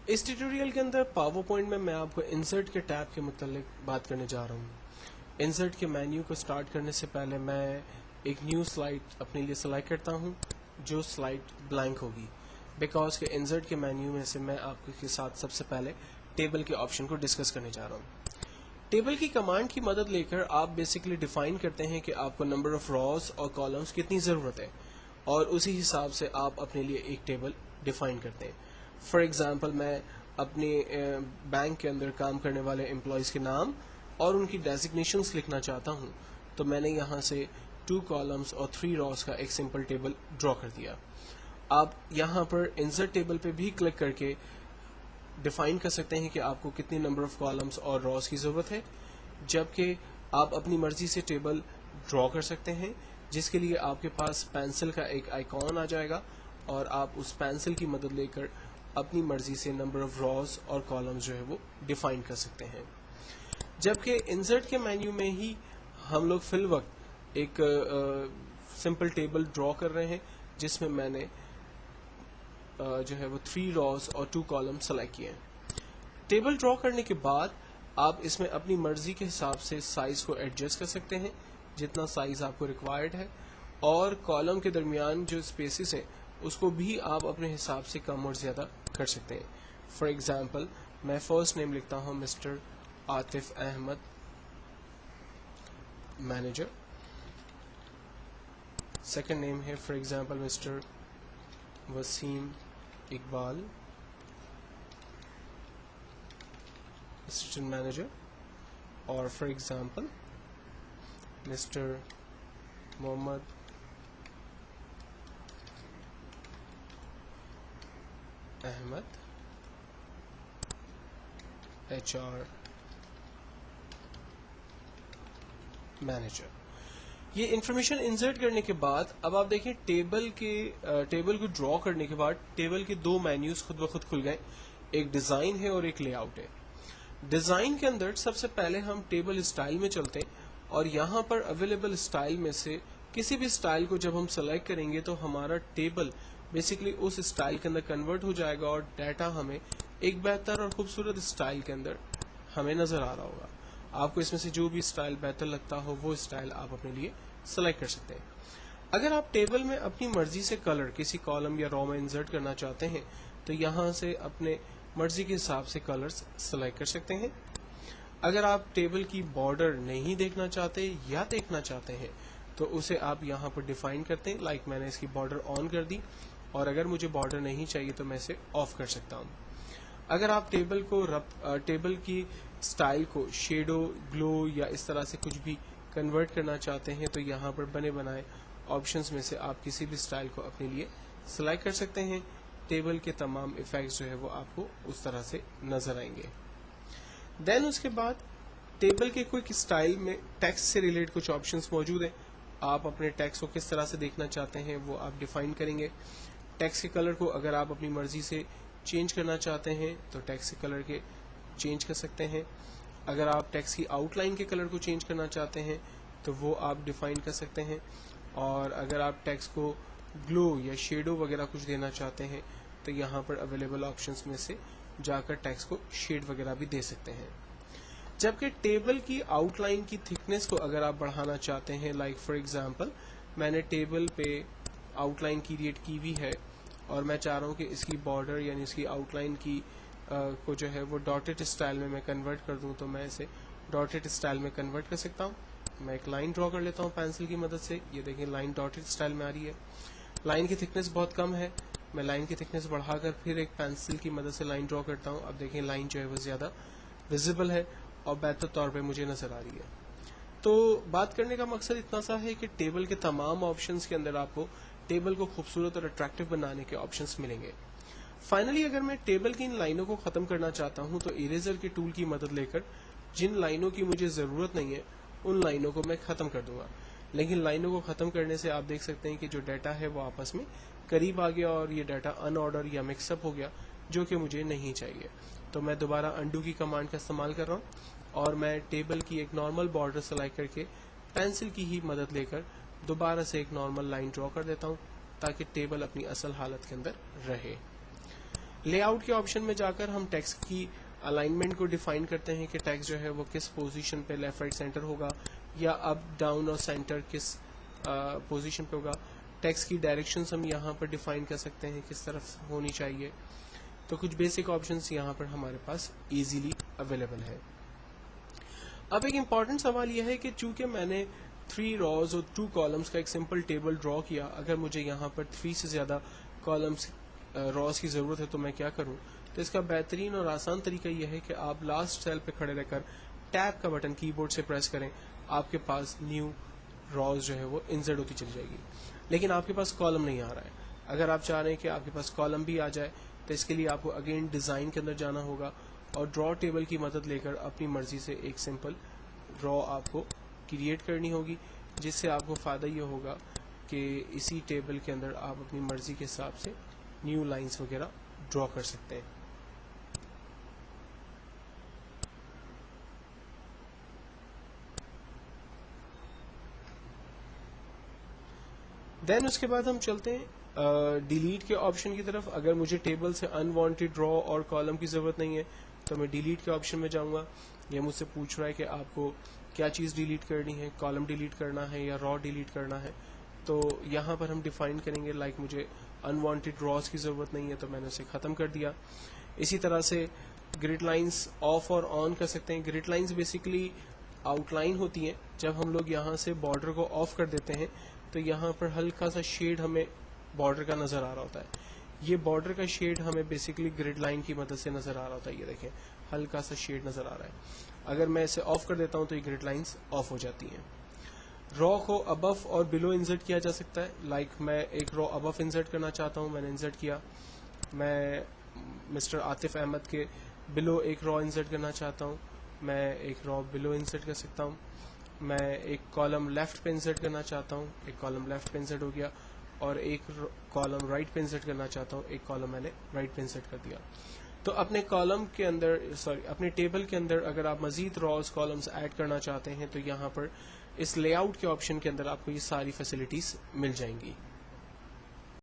इस ट्यूटोरियल के अंदर पावर पॉइंट में मैं आपको इंसर्ट के टैब के मुतालिक बात करने जा रहा हूँ। इंसर्ट के मेन्यू को स्टार्ट करने से पहले मैं एक न्यू स्लाइड अपने लिए सेलेक्ट करता हूँ जो स्लाइड ब्लैंक होगी, बिकॉज के इंसर्ट के मेन्यू में से मैं आपके साथ सबसे पहले टेबल के ऑप्शन को डिस्कस करने जा रहा हूँ। टेबल की कमांड की मदद लेकर आप बेसिकली डिफाइन करते हैं कि आपको नंबर ऑफ रॉज और कॉलम्स कितनी ज़रूरत है और उसी हिसाब से आप अपने लिए एक टेबल डिफाइन करते हैं। फॉर एग्जांपल मैं अपने बैंक के अंदर काम करने वाले एम्प्लॉयज़ के नाम और उनकी डेजिग्नेशंस लिखना चाहता हूं, तो मैंने यहां से 2 कॉलम्स और 3 रॉज का एक सिंपल टेबल ड्रॉ कर दिया। आप यहां पर इंसर्ट टेबल पे भी क्लिक करके डिफाइन कर सकते हैं कि आपको कितनी नंबर ऑफ कॉलम्स और रॉज की ज़रूरत है, जबकि आप अपनी मर्जी से टेबल ड्रॉ कर सकते हैं, जिसके लिए आपके पास पेंसिल का एक आइकॉन आ जाएगा और आप उस पेंसिल की मदद लेकर अपनी मर्जी से नंबर ऑफ रॉज और कॉलम्स जो है वो डिफाइन कर सकते हैं। जबकि इंसर्ट के मेन्यू में ही हम लोग फिल वक्त एक सिंपल टेबल ड्रॉ कर रहे हैं, जिसमें मैंने जो है वो 3 रॉज और 2 कॉलम सेलेक्ट किए हैं। टेबल ड्रॉ करने के बाद आप इसमें अपनी मर्जी के हिसाब से साइज को एडजस्ट कर सकते हैं जितना साइज आपको रिक्वायर्ड है, और कॉलम के दरमियान जो स्पेसेस हैं उसको भी आप अपने हिसाब से कम और ज़्यादा कर सकते हैं। फॉर एग्जांपल मैं फर्स्ट नेम लिखता हूं mister Atif Ahmad manager. Second name है for example mister Waseem Iqbal assistant manager, और for example mister Mohammad Ahmad HR manager. ये इंफॉर्मेशन इंसर्ट करने के बाद अब आप देखें टेबल को ड्रॉ करने के बाद टेबल के 2 मेन्यूज खुद ब खुद खुल गए, एक डिजाइन है और एक लेआउट है। डिजाइन के अंदर सबसे पहले हम टेबल स्टाइल में चलते हैं और यहाँ पर अवेलेबल स्टाइल में से किसी भी स्टाइल को जब हम सेलेक्ट करेंगे तो हमारा टेबल बेसिकली उस स्टाइल के अंदर कन्वर्ट हो जाएगा और डाटा हमें एक बेहतर और खूबसूरत स्टाइल के अंदर हमें नजर आ रहा होगा। आपको इसमें से जो भी स्टाइल बेहतर लगता हो वो स्टाइल आप अपने लिए सेलेक्ट कर सकते हैं। अगर आप टेबल में अपनी मर्जी से कलर किसी कॉलम या रो में इंसर्ट करना चाहते हैं तो यहाँ से अपने मर्जी के हिसाब से कलर्स सेलेक्ट कर सकते हैं। अगर आप टेबल की बॉर्डर नहीं देखना चाहते या देखना चाहते हैं तो उसे आप यहाँ पर डिफाइन करते हैं। लाइक मैंने इसकी बॉर्डर ऑन कर दी और अगर मुझे बॉर्डर नहीं चाहिए तो मैं इसे ऑफ कर सकता हूँ। अगर आप टेबल की स्टाइल को शेडो, ग्लो या इस तरह से कुछ भी कन्वर्ट करना चाहते हैं तो यहाँ पर बने बनाए ऑप्शंस में से आप किसी भी स्टाइल को अपने लिए सिलेक्ट कर सकते हैं। टेबल के तमाम इफेक्ट्स जो है वो आपको उस तरह से नजर आएंगे। देन उसके बाद टेबल के क्विक स्टाइल में टेक्स्ट से रिलेटेड कुछ ऑप्शंस मौजूद हैं। आप अपने टेक्स्ट को किस तरह से देखना चाहते हैं वो आप डिफाइन करेंगे। टेक्स्ट के कलर को अगर आप अपनी मर्जी से चेंज करना चाहते हैं तो टेक्स्ट के कलर के चेंज कर सकते हैं। अगर आप टेक्स्ट की आउटलाइन के कलर को चेंज करना चाहते हैं तो वो आप डिफाइन कर सकते हैं, और अगर आप टेक्स्ट को ग्लो या शेडो वगैरह कुछ देना चाहते हैं तो यहाँ पर अवेलेबल ऑप्शंस में से जाकर टेक्स्ट को शेड वगैरह भी दे सकते हैं। जबकि टेबल की आउटलाइन की थिकनेस को अगर आप बढ़ाना चाहते हैं, लाइक फॉर एग्जांपल मैंने टेबल पे आउटलाइन क्रिएट की हुई है और मैं चाह रहा हूँ कि इसकी बॉर्डर यानी इसकी आउटलाइन की को जो है वो डॉटेड स्टाइल में मैं कन्वर्ट कर दूँ, तो मैं इसे डॉटेड स्टाइल में कन्वर्ट कर सकता हूँ। मैं एक लाइन ड्रॉ कर लेता हूँ पेंसिल की मदद से। ये देखें लाइन डॉटेड स्टाइल में आ रही है। लाइन की थिकनेस बहुत कम है, मैं लाइन की थिकनेस बढ़ाकर फिर एक पेंसिल की मदद से लाइन ड्रॉ करता हूँ। अब देखें लाइन जो है वो ज़्यादा विजिबल है और बेहतर तौर पे मुझे नज़र आ रही है। तो बात करने का मकसद इतना सा है कि टेबल के तमाम ऑप्शंस के अंदर आपको टेबल को खूबसूरत और अट्रैक्टिव बनाने के ऑप्शंस मिलेंगे। फाइनली अगर मैं टेबल की इन लाइनों को ख़त्म करना चाहता हूँ तो इरेजर के टूल की मदद लेकर जिन लाइनों की मुझे ज़रूरत नहीं है उन लाइनों को मैं ख़त्म कर दूंगा। लेकिन लाइनों को ख़त्म करने से आप देख सकते हैं कि जो डाटा है वो आपस में करीब आ गया और ये डाटा अनऑर्डर या मिक्सअप हो गया, जो कि मुझे नहीं चाहिए। तो मैं दोबारा अंडू की कमांड का इस्तेमाल कर रहा हूँ और मैं टेबल की एक नॉर्मल बॉर्डर सेलेक्ट करके पेंसिल की ही मदद लेकर दोबारा से एक नॉर्मल लाइन ड्रॉ कर देता हूँ ताकि टेबल अपनी असल हालत के अंदर रहे। لے آؤٹ کے آپشن میں جا کر ہم ٹیکسٹ کی الائنمنٹ کو ڈیفائن کرتے ہیں کہ ٹیکسٹ جو ہے وہ کس پوزیشن پہ لیفٹ رائٹ سینٹر ہوگا یا اپ ڈاؤن اور سینٹر کس پوزیشن پہ ہوگا. ٹیکسٹ کی ڈائریکشنز ہم یہاں پر ڈیفائن کر سکتے ہیں کس طرف ہونی چاہیے. تو کچھ بیسک آپشنز یہاں پر ہمارے پاس ایزیلی اویلیبل ہے. اب ایک امپورٹنٹ سوال یہ ہے کہ چونکہ میں نے 3 روز اور 2 کالمز کا ایک سمپل ٹیبل ڈرا کیا, اگر مجھے یہاں پر 3 سے زیادہ کالمز روز کی ضرورت ہے تو میں کیا کروں؟ تو اس کا بہترین اور آسان طریقہ یہ ہے کہ آپ لاسٹ سیل پہ کھڑے رہ کر ٹیب کا بٹن کی بورڈ سے پریس کریں, آپ کے پاس نیو روز جو ہے وہ انسرٹ ہوتی چلی جائے گی. لیکن آپ کے پاس کالم نہیں آ رہا ہے. اگر آپ چاہ رہے ہیں کہ آپ کے پاس کالم بھی آ جائے تو اس کے لیے آپ کو اگین ڈیزائن کے اندر جانا ہوگا اور ڈرا ٹیبل کی مدد لے کر اپنی مرضی سے ایک سمپل ڈرا آپ کو کریٹ کرنی ہوگی, جس سے آپ کو فائدہ یہ ہوگا کہ اسی ٹیبل کے اندر آپ اپنی مرضی کے حساب سے نیو لائنز وغیرہ ڈرا کر سکتے ہیں. دین اس کے بعد ہم چلتے ہیں ڈیلیٹ کے آپشن کی طرف. اگر مجھے ٹیبل سے انوانٹیڈ ڈرا اور کالم کی ضرورت نہیں ہے تو میں ڈیلیٹ کے آپشن میں جاؤں گا. یہ مجھ سے پوچھ رہا ہے کہ آپ کو کیا چیز ڈیلیٹ کرنی ہے, کالم ڈیلیٹ کرنا ہے یا را ڈیلیٹ کرنا ہے. تو یہاں پر ہم ڈیفائن کریں گے لائک مجھے انوانٹیڈ راز کی ضرورت نہیں ہے تو میں نے اسے ختم کر دیا. اسی طرح سے گریڈ لائنز آف اور آن کر سکتے ہیں. گریڈ لائنز بیسیکلی آؤٹ لائن ہوتی ہیں. جب ہم لوگ یہاں سے بارڈر کو آف کر دیتے ہیں تو یہاں پر ہلکا سا شیڈ ہمیں بارڈر کا نظر آ رہا ہوتا ہے. یہ بارڈر کا شیڈ ہمیں بیسیکلی گریڈ لائن کی مدد سے نظر آ رہا ہوتا ہے. یہ دیکھیں ہلکا سا شیڈ نظر آ رہا ہے. اگر میں اسے آف کر دیتا ہوں تو یہ گریڈ لائنز آف ہو جاتی ہیں. را کو ابو اور بلو انسرٹ کیا جا سکتا ہے. لائک میں ایک را ابو انسرٹ کرنا چاہتا ہوں, میں نے انسرٹ کیا. میں مسٹر عاطف احمد کے بلو ایک را انسرٹ کرنا چاہتا ہوں, میں ایک را بلو انسرٹ کر سکتا ہوں. میں ایک کالم لیفٹ پہ انسرٹ کرنا چاہتا ہوں, ایک کالم لیفٹ پہ انسرٹ ہو گیا. اور ایک کالم رائٹ پہ انسرٹ کرنا چاہتا ہوں, ایک کالم میں نے رائٹ پہ انسرٹ کر دیا. تو اپنے کالم کے اندر اپنے ٹیبل کے اندر اگر آپ مزید راز کالمز ایڈ کرنا چاہتے ہیں تو یہاں پر اس لے آؤٹ کے آپشن کے اندر آپ کو یہ ساری فیسلٹیز مل جائیں گی.